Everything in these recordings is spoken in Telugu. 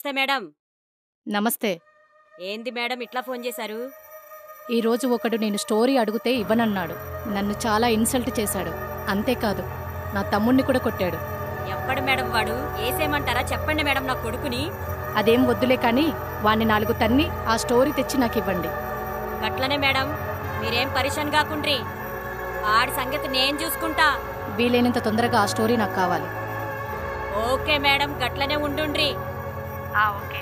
నమస్తే మేడం. నమస్తే. ఏంది మేడం ఇట్లా ఫోన్ చేశారు? ఈరోజు ఒకడు నేను స్టోరీ అడిగితే ఇవ్వనన్నాడు. నన్ను చాలా ఇన్సల్ట్ చేశాడు. అంతేకాదు నా తమ్ముణ్ణి కూడా కొట్టాడు. ఎవ్వడు మేడం వాడు? ఏసేమంటారా చెప్పండి మేడం నా కొడుకుని. అదేం వద్దులే కానీ వాణ్ణి 4 తన్ని ఆ స్టోరీ తెచ్చి నాకివ్వండి. గట్లనే మేడం, మీరేం పరిశాన్ కాకుండ్రి. ఆడి సంగతి నేను చూసుకుంటా. వీలైనంత తొందరగా ఆ స్టోరీ నాకు కావాలి. ఓకే మేడం, గట్లనే ఉండుండ్రి. ఓకే.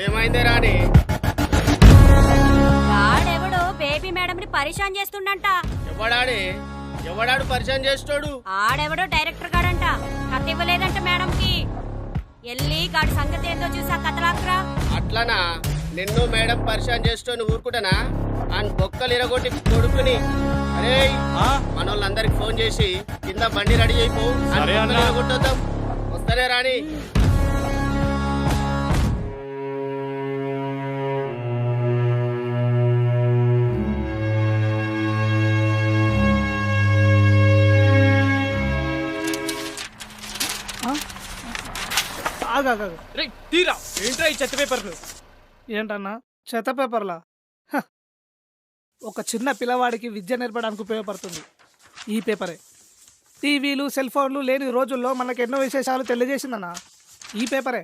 ఏమైంది రాణి? ఆడెవడో బేబీ మేడంని పరిశాన్ చేస్తుండంట. ఎవడాడు పరిచయం చేస్తాడు? ఆడెవడో డైరెక్టర్ గాడంట. కథ ఇవ్వలేదంట మేడంకి. ఎల్లి గాడి సంగతి ఏందో చూసా కథలాక్రా. అట్లనా? నిన్ను మేడం పరిచయం చేస్తూ ఊరుకుంటానా? అని బొక్కలు ఇరగొట్టి కొడుకుని. అరే మనోళ్ళందరికి ఫోన్ చేసి కింద బండి రెడీ అయిపో. కొట్టొద్దాం. వస్తానే రాణి. తీరా ఏంట్రా ఈ చెత్త పేపర్లు? ఏంటన్నా చెత్త పేపర్లా? ఒక చిన్న పిల్లవాడికి విద్య నేర్పడానికి ఉపయోగపడుతుంది ఈ పేపరే. టీవీలు సెల్ ఫోన్లు లేని రోజుల్లో మనకు ఎన్నో విశేషాలు తెలియజేసిందన్నా ఈ పేపరే.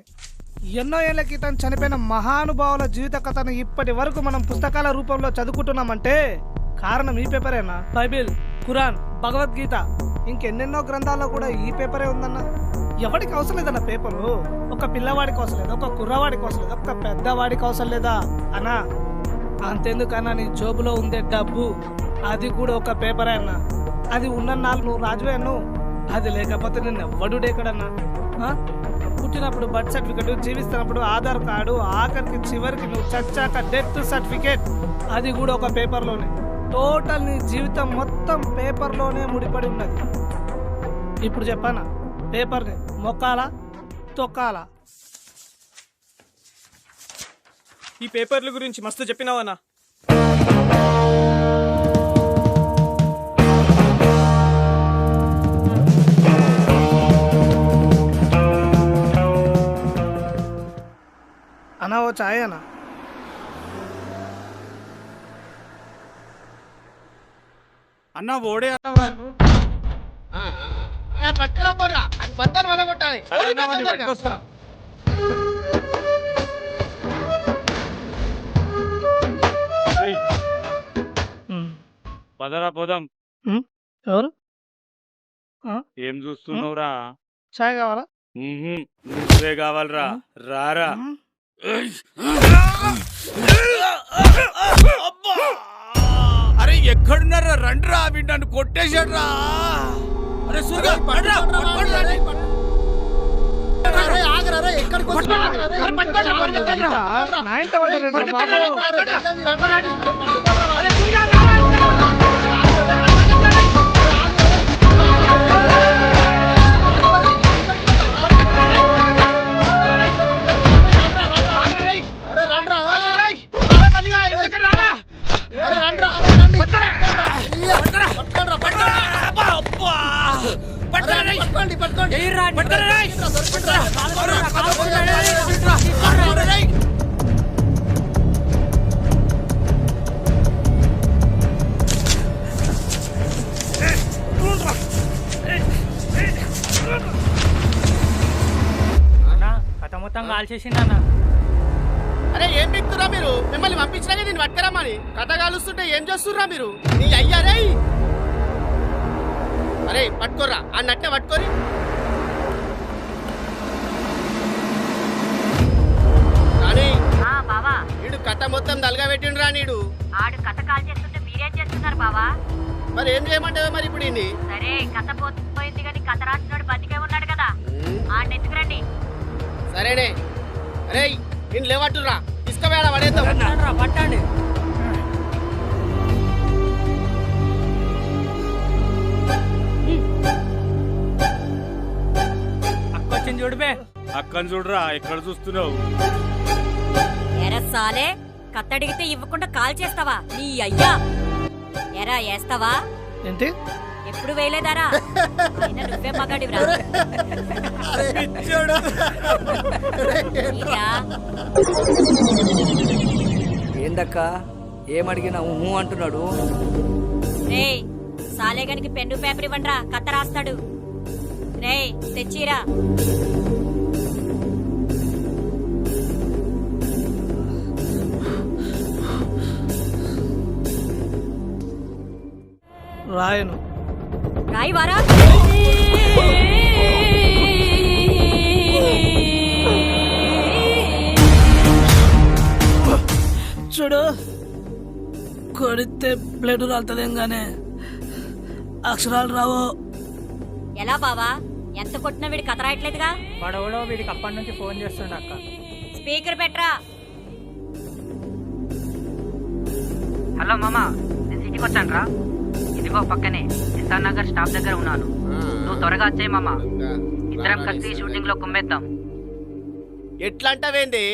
ఎన్నో ఏళ్ల క్రితం చనిపోయిన మహానుభావుల జీవిత కథను ఇప్పటి వరకు మనం పుస్తకాల రూపంలో చదువుకుంటున్నామంటే కారణం ఈ పేపరేనా. బైబిల్, ఖురాన్, భగవద్గీత ఇంకెన్నెన్నో గ్రంథాల్లో కూడా ఈ పేపరే ఉందన్న. ఎవరికి అవసరం లేదన్న పేపరు. ఒక పిల్లవాడికి అవసరం లేదా, ఒక కుర్రవాడికి అవసరం లేదా, ఒక పెద్దవాడికి అవసరం లేదా అన్నా. అంతెందుకన్నా నీ జోబులో ఉండే డబ్బు అది కూడా ఒక పేపరే అన్న. అది ఉన్న నాలుగు నువ్వు రాజువే అన్ను. అది లేకపోతే నేను ఎవ్వడు ఎక్కడన్నా. పుట్టినప్పుడు బర్త్ సర్టిఫికెట్, జీవిస్తున్నప్పుడు ఆధార్ కార్డు, ఆఖరికి చివరికి నువ్వు చచ్చాక డెత్ సర్టిఫికేట్ అది కూడా ఒక పేపర్లోనే. టోటల్ నీ జీవితం మొత్తం పేపర్లోనే ముడిపడి ఉన్నది. ఇప్పుడు చెప్పానా, పేపర్ని మొక్కాలా తొక్కాలా? ఈ పేపర్ల గురించి మస్తు చెప్పినావన్నా. అన్నా ఓ చాయ్ అన్నా. అన్న ఓడే పదరా పోదాం. ఎవరు? ఏం చూస్తున్నావురా? చాయ్ కావాలా? నువ్వే కావాలరా, రారా. అరే ఎక్కడున్నారా? రండ్రా, వీడు నన్ను కొట్టేశాడ్రా. అరే సుర్గా కథ మొత్తం కాల్చేసిందన్నా. అరే ఏం బిక్తురా మీరు? మిమ్మల్ని పంపించినాక నేను పట్టుకరమ్మని కథ కాలుస్తుంటే ఏం చేస్తుర్రా మీరు? నీ అయ్యారే. అరే పట్టుకోర్రా, ఆ నట్టే పట్టుకోరి. రాణి, బావా వీడు కథ మొత్తం దల్గా పెట్టిండ్రా. నీడు ఆడు కథ కాల్ చేస్తుంటే మీరేం చేస్తున్నారు బావా? మరి ఏం చేయమంటావే మరి ఇప్పుడు ఇన్ని? సరే కథ పోయింది కానీ కథ రాసినాడు బతికే ఉన్నాడు కదా, ఆడెత్తుకురండి. సరేనే. అరే నేను లేవట్టురా, తీసుకువేళ పడేద్దాం. పట్టండి. అక్కొచ్చింది చూడుబే. అక్కని చూడరా, ఎక్కడ చూస్తున్నావు? ఎరసాలే కత్తడిగితే ఇవ్వకుండా కాల్ చేస్తావా? నీ అయ్యా ఎరా వేస్తావా? ఏంటి? ఎప్పుడు వేయలేదారా అయినా నువ్వే మగాడివిరా ఈరా. ఏందక్క ఏమడిగినా ఊ అంటున్నాడు. రేయ్ సాలేగానికి పెన్ను పేపర్ ఇవ్వండిరా కథ రాస్తాడు. రేయ్ తెచ్చిరా. రాయను. రాయి వారా. చూడు కొడితే బ్లడ్ రాలుతుందేం గానే అక్షరాలు రావు. ఎలా బావా ఎంత కొట్టినా వీడి కథ రాయట్లేదుగా. వాడెవడో వీడికి అప్పటి నుంచి ఫోన్ చేస్తుండ అక్క. స్పీకర్ పెట్టరా. హలో మామా, నేను సిటీకి వచ్చాను రా. ఇదిగో పక్కనే ఎస్ఆర్ నగర్ స్టాప్ దగ్గర ఉన్నాను. నువ్వు త్వరగా వచ్చేయి మామా, ఇద్దరం కలిసి షూటింగ్ లో కుమ్మేద్దాం. ఎట్లా అంటావేంది?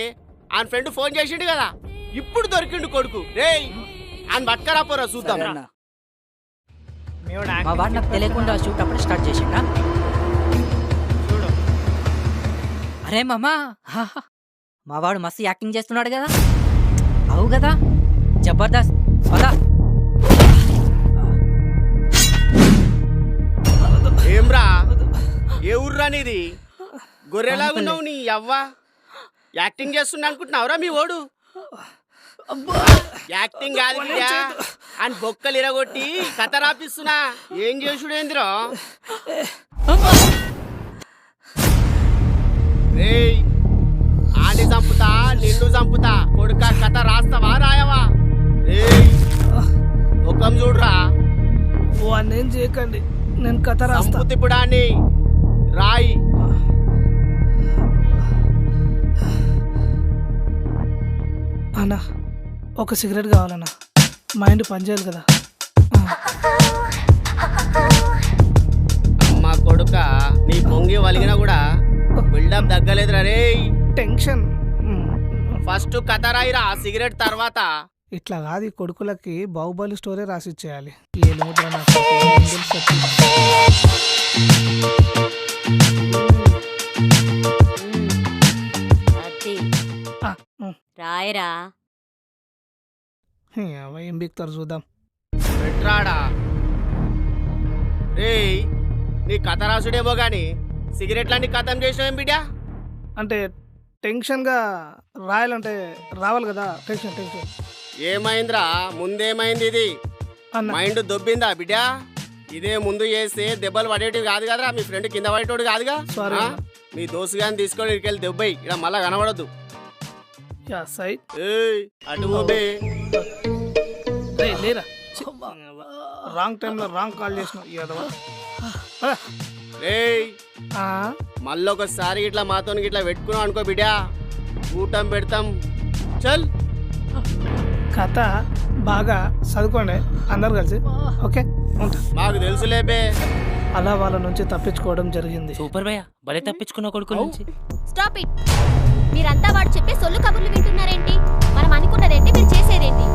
ఆయన ఫ్రెండ్ ఫోన్ చేసిండు కదా, ఇప్పుడు దొరికిండు కొడుకు. రేయ్ ఆయన పట్టుకరా పోరా చూద్దాం. సరేనా? మా వాడు నాకు తెలియకుండా షూట్ అప్పుడు స్టార్ట్ చేసిండా? చూడు అరే మామా, మా వాడు మస్తు యాక్టింగ్ చేస్తున్నాడు కదా. అవు కదా, జబర్దస్త్. పదా. ఏమ్రా ఏ ఊర్రా నీది? గొర్రెలాగున్నావు నీ అవ్వ. యాక్టింగ్ చేస్తున్నా అనుకుంటున్నావురా మీ ఓడు? యాక్టింగ్ కాదు బిడ్డా, అని బొక్కలు ఇరగొట్టి కథ రాపిస్తున్నా. ఏం చేసుడేందిరా? రేయ్ ఆని చంపుతా నిన్ను చంపుతా. కొడుక కథ రాస్తావా రాయవా? రేయ్ ముఖం చూడరా. వాడిని ఏం చేయకండి, నేను కథ రాస్తా. సంపుతిప్పుడాన్ని రాయి. అన్నా ఒక సిగరెట్ కావాలన్నా, మైండ్ పనిచేయాలి కదా. అమ్మ కొడుక నీ పొంగి వలిగినా కూడా బిల్డప్ తగ్గలేదురా. రేయ్ టెన్షన్. ఫస్ట్ కథ రాయిరా, సిగరెట్ తర్వాత. ఇట్లా కాదు, ఈ కొడుకులకి బాహుబలి స్టోరీ రాసిచ్చేయాలి. ఏ లోటు నాకు ఏం తెలుసు. అది ఆ, రాయరా. ఏం బిక్తారు చూద్దాం. పెట్రాడా. రేయ్ నీ కథ రాసుడేమో గాని సిగరెట్లన్నీ కథం చేసినావేం బిడ్డా? అంటే టెన్షన్గా రాయాలంటే రావాలి కదా. టెన్షన్ టెన్షన్ ఏమైందిరా? ముందేమైంది? ఇది అన్న మైండ్ దొబ్బిందా బిడ్డా? ఇదే ముందు చేస్తే దెబ్బలు పడేటివి కాదు కదరా. మీ ఫ్రెండ్ కింద పడేటోడు కాదుగా. Sorry ఆ? అన్న. మీ దోస్తు గాని తీసుకొని ఇక్కడికి వెళ్ళి దెబ్బయి ఇక్కడ మళ్ళా కనబడద్దు. యా సై. ఏయ్ అటు పోబే. రేయ్ లేరా, రాంగ్ టైంలో రాంగ్ కాల్ చేసినావు యాదవా. రేయ్ మళ్ళొకసారి ఇట్లా మాతో ఇట్లా పెట్టుకున్నావు అనుకో బిడ్డా, ఊటం పెడతాం. చల్. కథ బాగా చదువుకోండి అందరు కలిసి. ఓకే ఉంటా. మాకు తెలుసులేబే. అలా వాళ్ళ నుంచి తప్పించుకోవడం జరిగింది. సూపర్ భయ్య, భలే తప్పించుకున్న కొడుకు నుంచి. Stop it. మీరంతా వాడు చెప్పే సొల్లు కబుర్లు వింటున్నారేంటి? మనం అనుకున్నదేంటి, మీరు చేసేదేంటి?